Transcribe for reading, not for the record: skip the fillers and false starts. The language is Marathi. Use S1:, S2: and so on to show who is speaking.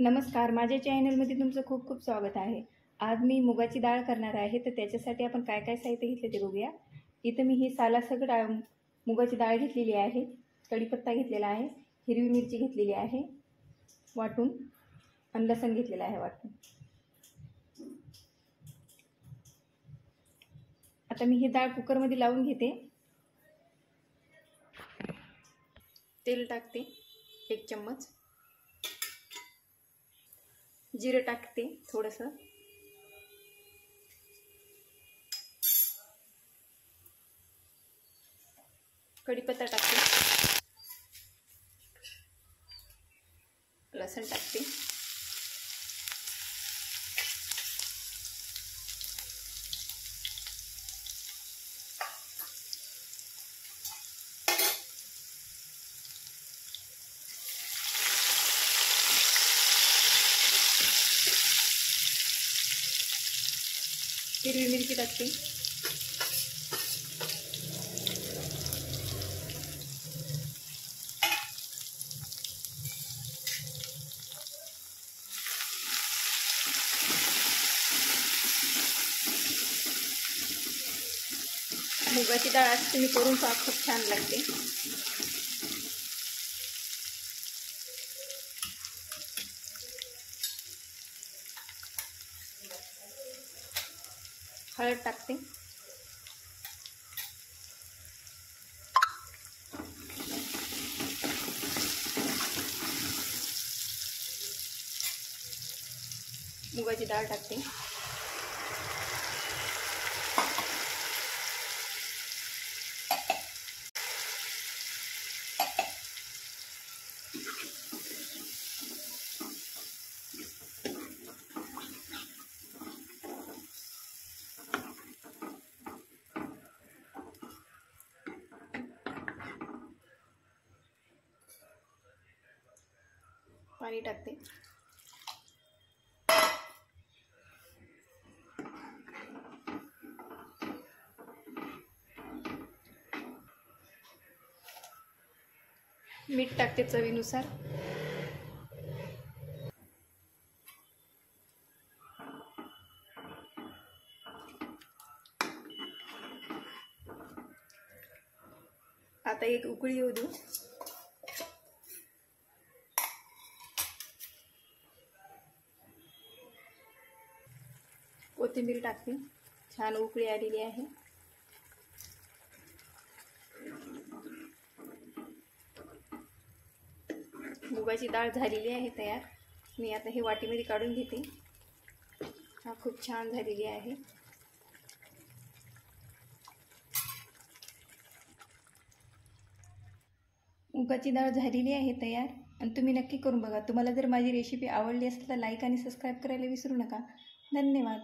S1: नमस्कार, माझ्या चॅनलमध्ये तुमचं खूप खूप स्वागत आहे। आज मी मुगाची डाळ करणार आहे, तर त्याच्यासाठी आपण काय काय साहित्य घेतले ते बघूया। इथं मी ही सालासकट मुगाची डाळ घेतलेली आहे, कढीपत्ता घेतलेला आहे, हिरवी मिरची घेतलेली आहे वाटून, आणि लसूण घेतलेला आहे वाटून। आता मी ही डाळ कुकरमध्ये लावून घेते। तेल टाकते 1 चम्मच, जिरे टाकते थोडंसं, कढीपत्ता टाकते, लसूण टाकते, हिरवी मिरची टाकते, मुगाची डाळ आज तुम्ही करून पहा, खूप छान लागते। हळद टाकते, मुगाची डाळ टाकते, पाणी टाकते, मीठ टाकते चवीनुसार, आता एक उकळी येऊ देऊ। कोथिंबीर टाकते, छान उकळी आलेली आहे। मुगाची डाळ झालेली आहे तयार। मी आता हे वाटीमध्ये काढून घेते। हा खूप छान झालेली आहे। मुगाची डाळ झालेली आहे तयार, आणि तुम्ही नक्की करून बघा। तुम्हाला जर माझी रेसिपी आवडली असेल तर लाईक आणि सबस्क्राईब करायला विसरू नका। धन्यवाद।